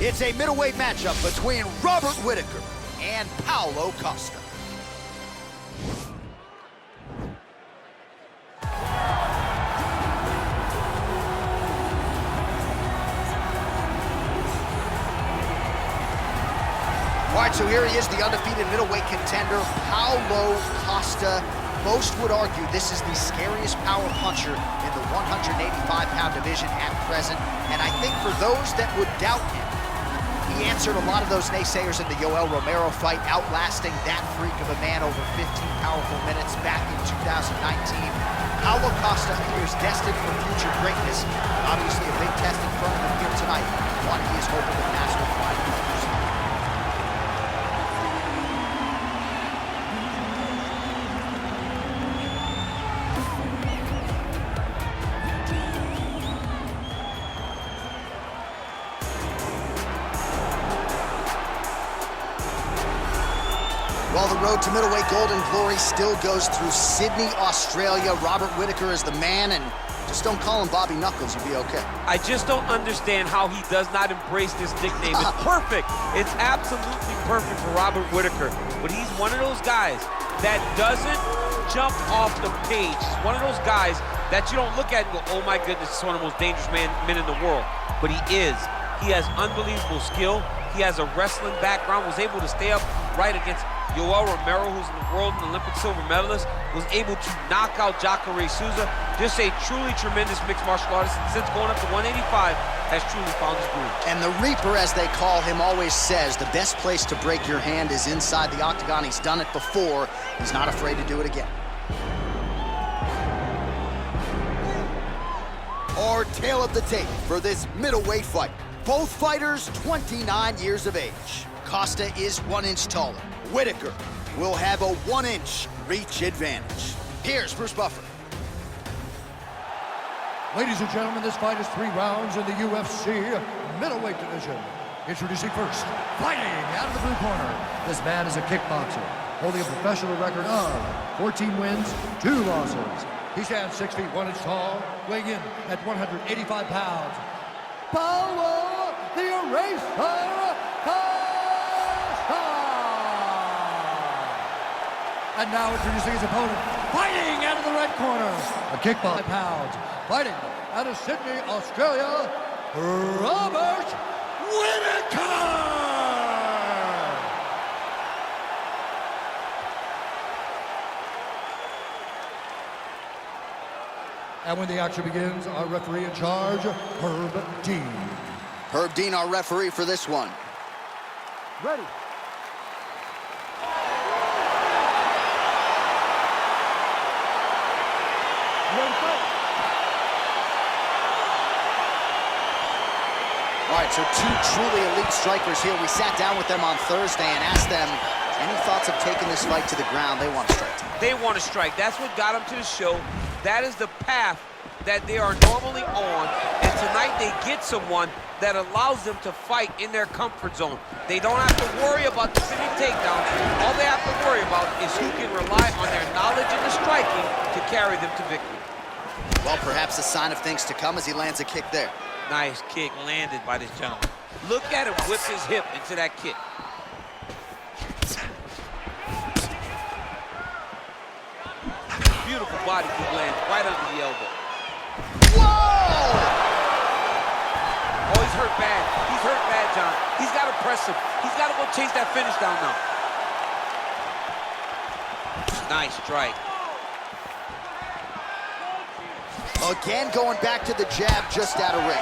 It's a middleweight matchup between Robert Whittaker and Paulo Costa. All right, so here he is, the undefeated middleweight contender, Paulo Costa. Most would argue this is the scariest power puncher in the 185-pound division at present. And I think for those that would doubt him, he answered a lot of those naysayers in the Yoel Romero fight, outlasting that freak of a man over 15 powerful minutes back in 2019. Paulo Costa appears destined for future greatness. Obviously a big test in front of him here tonight, one he is hoping to pass with flying colors. Well, the road to middleweight golden glory still goes through Sydney, Australia. Robert Whittaker is the man, and just don't call him Bobby Knuckles, you'll be okay. I just don't understand how he does not embrace this nickname. It's perfect. It's absolutely perfect for Robert Whittaker. But he's one of those guys that doesn't jump off the page. He's one of those guys that you don't look at and go, oh my goodness, this is one of the most dangerous men in the world. But he is. He has unbelievable skill. He has a wrestling background, was able to stay up right against Yoel Romero, who's in the world and Olympic silver medalist, was able to knock out Jacare Souza. Just a truly tremendous mixed martial artist, and since going up to 185, has truly found his groove. And the Reaper, as they call him, always says the best place to break your hand is inside the octagon. He's done it before. He's not afraid to do it again. Our tale of the tape for this middleweight fight. Both fighters 29 years of age. Costa is 1 inch taller. Whittaker will have a 1 inch reach advantage. Here's Bruce Buffer. Ladies and gentlemen, this fight is 3 rounds in the UFC middleweight division. Introducing first, fighting out of the blue corner. This man is a kickboxer, holding a professional record of 14 wins, 2 losses. He stands 6 feet 1 inch tall, weighing in at 185 pounds. Paulo the Eraser Costa! And now introducing his opponent, fighting out of the red corner, a kickboxer, 5 pounds, fighting out of Sydney, Australia, Robert Whittaker! And when the action begins, our referee in charge, Herb Dean. Herb Dean, our referee for this one. Ready. All right, so 2 truly elite strikers here. We sat down with them on Thursday and asked them any thoughts of taking this fight to the ground. They want to strike. They want to strike. That's what got them to the show. That is the path that they are normally on, and tonight they get someone that allows them to fight in their comfort zone. They don't have to worry about the sitting takedown. All they have to worry about is who can rely on their knowledge in the striking to carry them to victory. Well, perhaps a sign of things to come as he lands a kick there. Nice kick landed by this gentleman. Look at him whip his hip into that kick. Beautiful body kick lands right under the elbow. Whoa! Oh, he's hurt bad. He's hurt bad, John. He's got to press him. He's got to go chase that finish down now. Nice strike. Again, going back to the jab just out of range.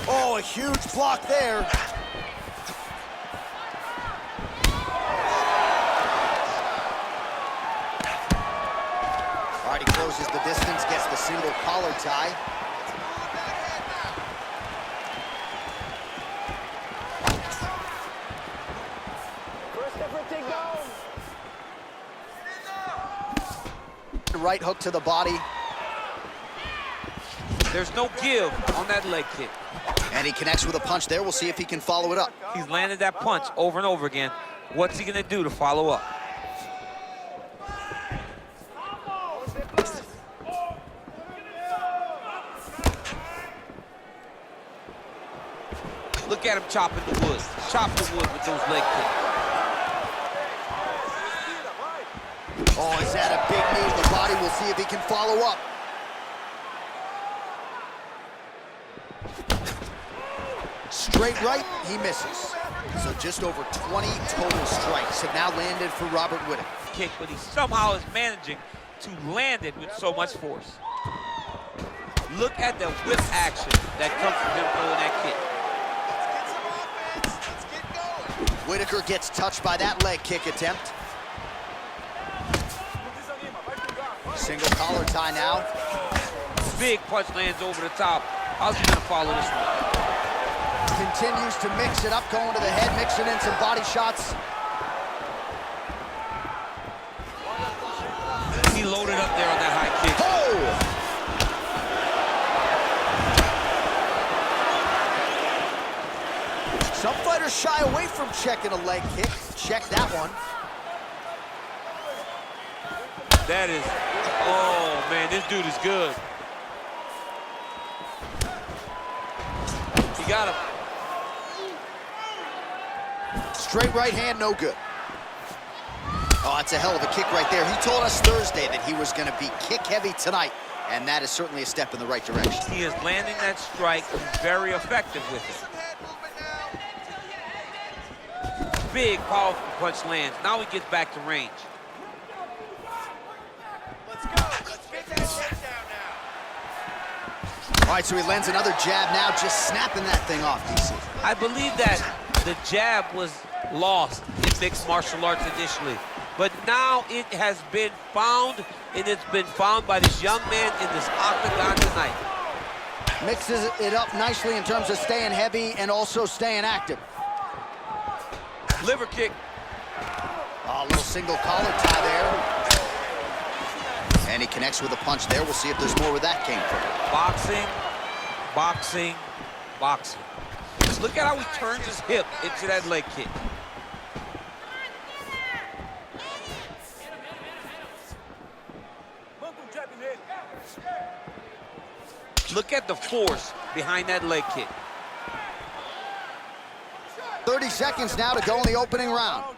Oh, a huge block there. All right, he closes the distance, gets the single collar tie. Right hook to the body. There's no give on that leg kick. And he connects with a punch there. We'll see if he can follow it up. He's landed that punch over and over again. What's he gonna do to follow up? Look at him chopping the wood. Chop the wood with those leg kicks. Oh, is that a big knee to the body? We'll see if he can follow up. Straight right, he misses. So just over 20 total strikes have now landed for Robert Whittaker. Kick, but he somehow is managing to land it with so much force. Look at the whip action that comes from him throwing that kick. Whittaker gets touched by that leg kick attempt. Single collar tie now. Big punch lands over the top. How's he gonna follow this one? Continues to mix it up, going to the head, mixing in some body shots. He loaded up there on that high kick. Oh! Some fighters shy away from checking a leg kick. Check that one. That is, oh man, this dude is good. He got him. Straight right hand, no good. Oh, that's a hell of a kick right there. He told us Thursday that he was going to be kick heavy tonight, and that is certainly a step in the right direction. He is landing that strike very effective with it. Big, powerful punch lands. Now he gets back to range. Let's go. Let's get that takedown now. All right, so he lands another jab now, just snapping that thing off, DC. I believe that the jab was lost in mixed martial arts initially, but now it has been found, and it's been found by this young man in this octagon tonight. Mixes it up nicely in terms of staying heavy and also staying active. Liver kick. A little single collar tie there. And he connects with a punch there. We'll see if there's more where that came from. Boxing, boxing, boxing. Look at how he turns his hip into that leg kick. Look at the force behind that leg kick. 30 seconds now to go in the opening round.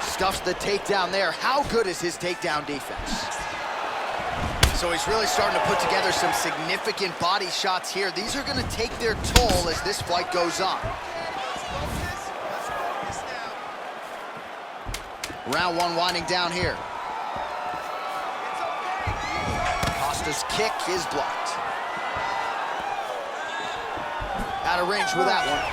Stuffs the takedown there. How good is his takedown defense? So he's really starting to put together some significant body shots here. These are going to take their toll as this fight goes on. Round one winding down here. Costa's kick is blocked. Out of range with that one.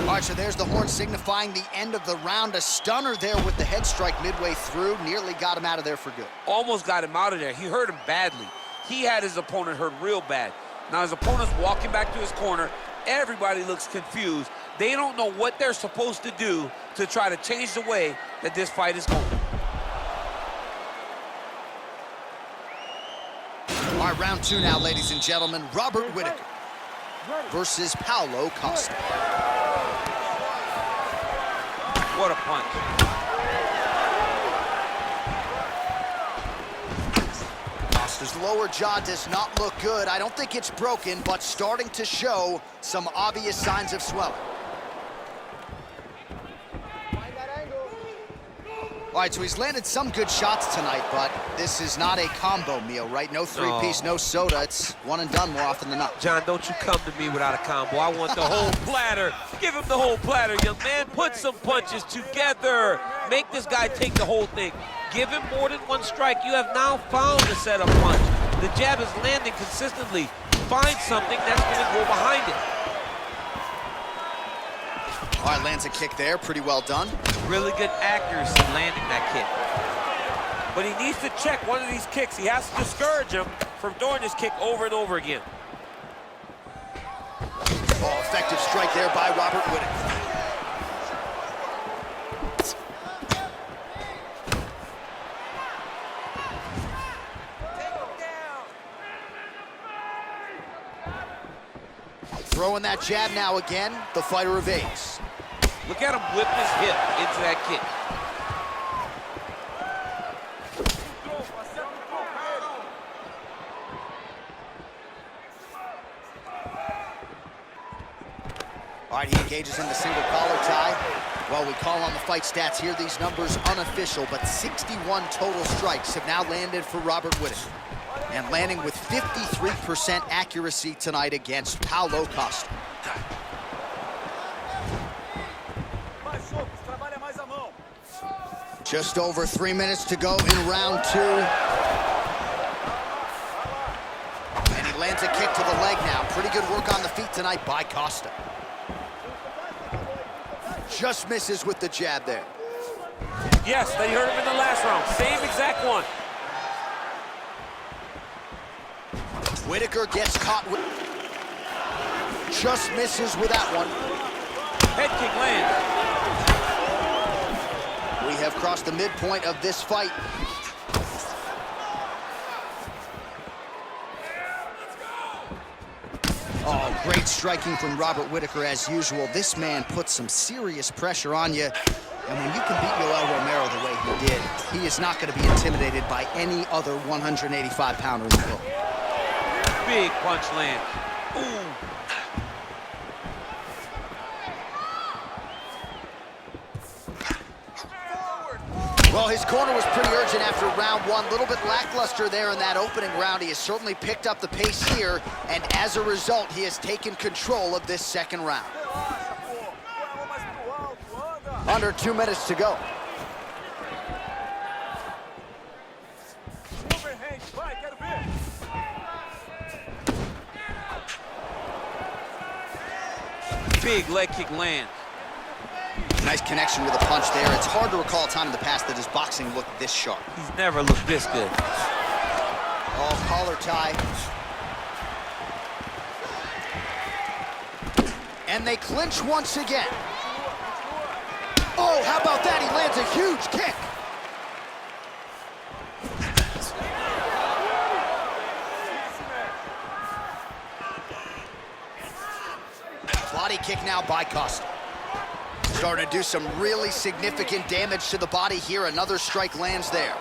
All right, so there's the horn signifying the end of the round. A stunner there with the head strike midway through. Nearly got him out of there for good. Almost got him out of there. He hurt him badly. He had his opponent hurt real bad. Now his opponent's walking back to his corner. Everybody looks confused. They don't know what they're supposed to do to try to change the way that this fight is going. All right, round two now, ladies and gentlemen. Robert Whittaker versus Paulo Costa. What a punch. Costa's lower jaw does not look good. I don't think it's broken, but starting to show some obvious signs of swelling. All right, so he's landed some good shots tonight, but this is not a combo meal, right? No three-piece, no soda. It's one and done more often than not. John, don't you come to me without a combo. I want the whole platter. Give him the whole platter, young man. Put some punches together. Make this guy take the whole thing. Give him more than one strike. You have now found the setup punch. The jab is landing consistently. Find something that's going to go behind it. All right, lands a kick there. Pretty well done. Really good accuracy landing that kick. But he needs to check one of these kicks. He has to discourage him from throwing this kick over and over again. Oh, effective strike there by Robert Whittaker. Throwing that jab now again. The fighter evades. Look at him whip his hip into that kick. engages in the single collar tie. Well, we call on the fight stats here. These numbers unofficial, but 61 total strikes have now landed for Robert Whittaker. And landing with 53% accuracy tonight against Paulo Costa. Just over 3 minutes to go in round 2. And he lands a kick to the leg now. Pretty good work on the feet tonight by Costa. Just misses with the jab there. Yes, they hurt him in the last round. Same exact one. Whittaker gets caught with... Just misses with that one. Head kick lands. We have crossed the midpoint of this fight. Oh, great striking from Robert Whittaker as usual. This man puts some serious pressure on you. And when you can beat Yoel Romero the way he did, he is not going to be intimidated by any other 185-pounder in the world. Big punch lands. Ooh. Well, his corner was pretty urgent after round 1. A little bit lackluster there in that opening round. He has certainly picked up the pace here, and as a result, he has taken control of this second round. Under 2 minutes to go. Big leg kick lands. Nice connection with a punch there. It's hard to recall a time in the past that his boxing looked this sharp. He's never looked this good. Oh, collar tie. And they clinch once again. Oh, how about that? He lands a huge kick. Body kick now by Costa. Starting to do some really significant damage to the body here. Another strike lands there.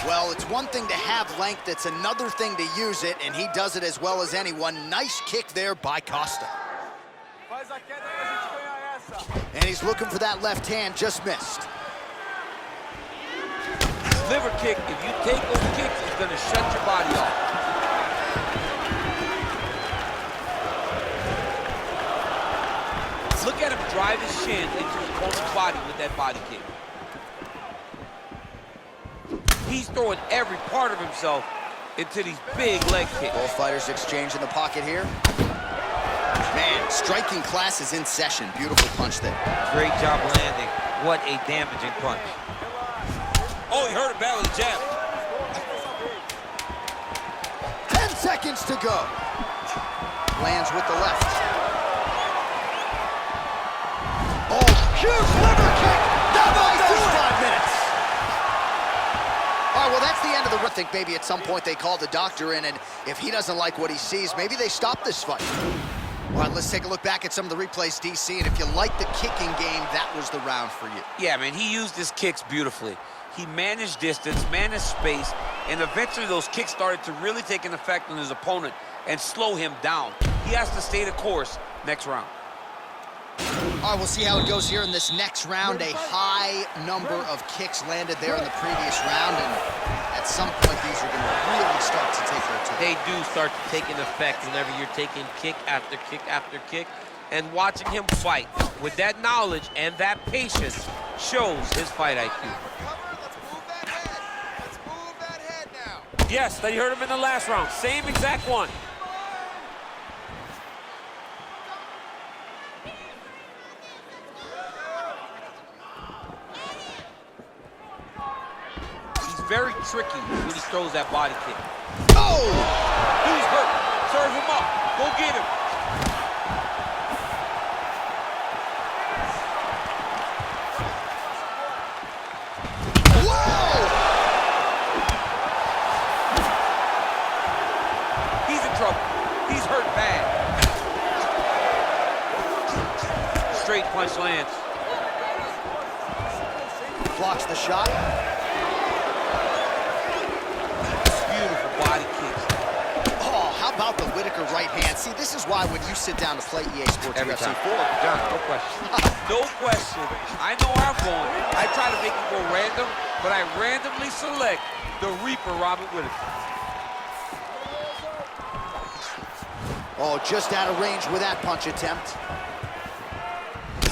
Well, it's one thing to have length, it's another thing to use it, and he does it as well as anyone. Nice kick there by Costa. And he's looking for that left hand, just missed. Liver kick, if you take those kicks, it's gonna shut your body off. Look at him drive his shin into his opponent's body with that body kick. He's throwing every part of himself into these big leg kicks. Both fighters exchange in the pocket here. Man, striking class is in session. Beautiful punch there. Great job landing. What a damaging punch. Oh, he hurt it bad with a jab. 10 seconds to go. Lands with the left. Oh, huge liver kick! That might do 5 minutes. All right, well, that's the end of the... I think maybe at some point they call the doctor in, and if he doesn't like what he sees, maybe they stop this fight. All right, let's take a look back at some of the replays, DC, and if you like the kicking game, that was the round for you. Yeah, man, he used his kicks beautifully. He managed distance, managed space, and eventually those kicks started to really take an effect on his opponent and slow him down. He has to stay the course next round. All right, we'll see how it goes here in this next round. A high number of kicks landed there in the previous round, and at some point, these are going to really start to take their toll. They do start to take an effect whenever you're taking kick after kick after kick, and watching him fight with that knowledge and that patience shows his fight IQ. Let's move that head now. Yes, they hurt him in the last round. Same exact one. Very tricky when he throws that body kick. Oh! He's hurt. Serve him up. Go get him. Whoa! He's in trouble. He's hurt bad. Straight punch lands. Blocks the shot. Beautiful body kicks. Oh, how about the Whittaker right hand. See, this is why when you sit down to play EA Sports Every UFC time. 4, John, no question. No question. I know where I'm going. I try to make it go random, but I randomly select the Reaper, Robert Whittaker. oh, just out of range with that punch attempt.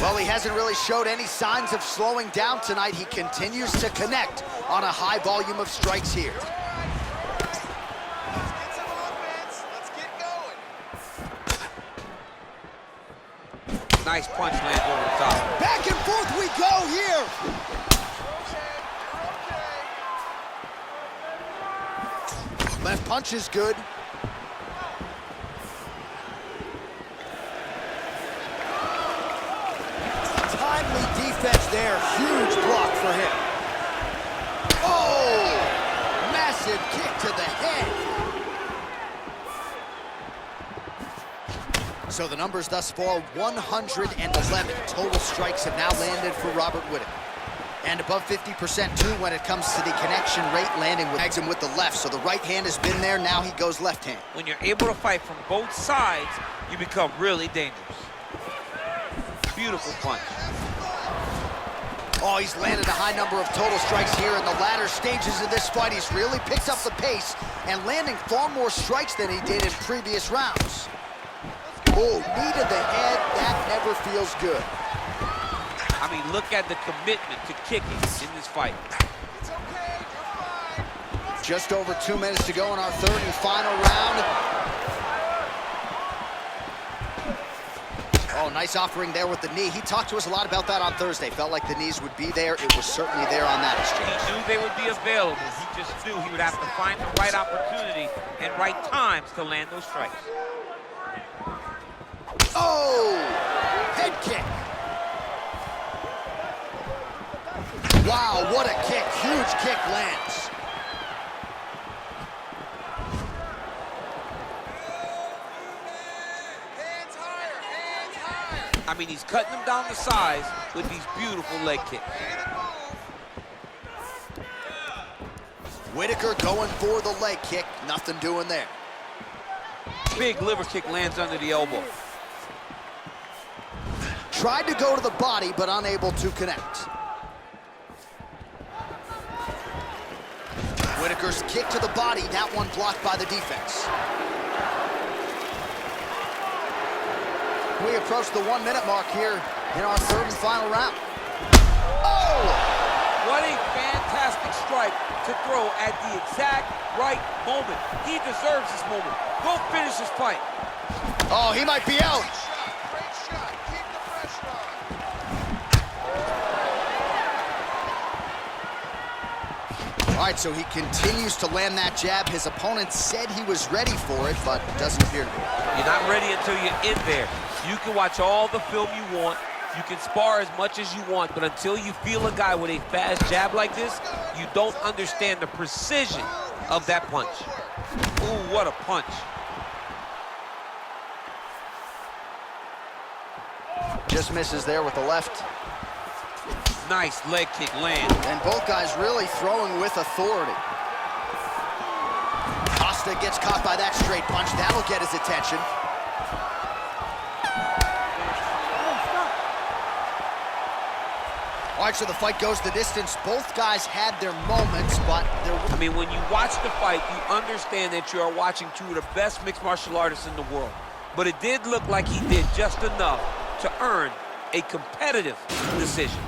Well, he hasn't really showed any signs of slowing down tonight. He continues to connect on a high volume of strikes here. Let's get some offense. Let's get going. Nice punch lands over the top. Back and forth we go here. You're okay. Left punch is good. Timely defense there. Huge block for him. Oh! Massive kick to the head. So the numbers thus far, 111 total strikes have now landed for Robert Whittaker. And above 50% too when it comes to the connection rate, landing with him with the left. So the right hand has been there, now he goes left hand. When you're able to fight from both sides, you become really dangerous. Beautiful punch. Oh, he's landed a high number of total strikes here in the latter stages of this fight. He's really picked up the pace and landing far more strikes than he did in previous rounds. Oh, knee to the head, that never feels good. I mean, look at the commitment to kicking in this fight. It's okay. You're fine. Just over 2 minutes to go in our third and final round. Oh, nice offering there with the knee. He talked to us a lot about that on Thursday. Felt like the knees would be there. It was certainly there on that exchange. He knew they would be available. He just knew he would have to find the right opportunity and right times to land those strikes. Oh! Head kick. Wow, what a kick. Huge kick lands. Hands higher. Hands higher. I mean, he's cutting them down to size with these beautiful leg kicks. Whittaker going for the leg kick. Nothing doing there. Big liver kick lands under the elbow. Tried to go to the body, but unable to connect. Whittaker's kick to the body, that one blocked by the defense. We approach the 1 minute mark here in our third and final round. Oh! What a fantastic strike to throw at the exact right moment. He deserves this moment. Go finish this fight. Oh, he might be out. Great shot. Keep the pressure on. All right, so he continues to land that jab. His opponent said he was ready for it, but doesn't appear to be. You're not ready until you're in there. You can watch all the film you want. You can spar as much as you want, but until you feel a guy with a fast jab like this, you don't understand the precision of that punch. Ooh, what a punch. Just misses there with the left. Nice leg kick land. And both guys really throwing with authority. Costa gets caught by that straight punch. That'll get his attention. All right, so the fight goes the distance. Both guys had their moments, but I mean, when you watch the fight, you understand that you are watching two of the best mixed martial artists in the world. But it did look like he did just enough to earn a competitive decision.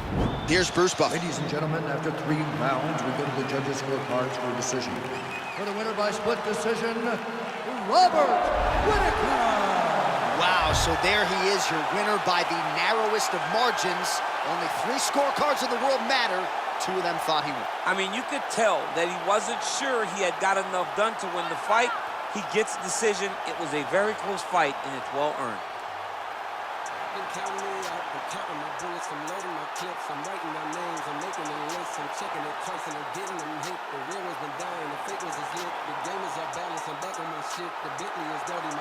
Here's Bruce Buffett. Ladies and gentlemen, after 3 rounds, we go to the judges' scorecards for a decision. For the winner by split decision, Robert Whittaker. Wow, so there he is, your winner by the narrowest of margins. Only 3 scorecards in the world matter. 2 of them thought he would. I mean, you could tell that he wasn't sure he had got enough done to win the fight. He gets the decision. It was a very close fight, and it's well earned. Been counting me out, I'm counting my bullets, I'm loading my clips, I'm writing my names, I'm making a list, I'm checking it twice and I'm getting them hit. The real has been dying, the fake was lit, the game is off balance, I'm back on my shit, the Bentley is dirty, my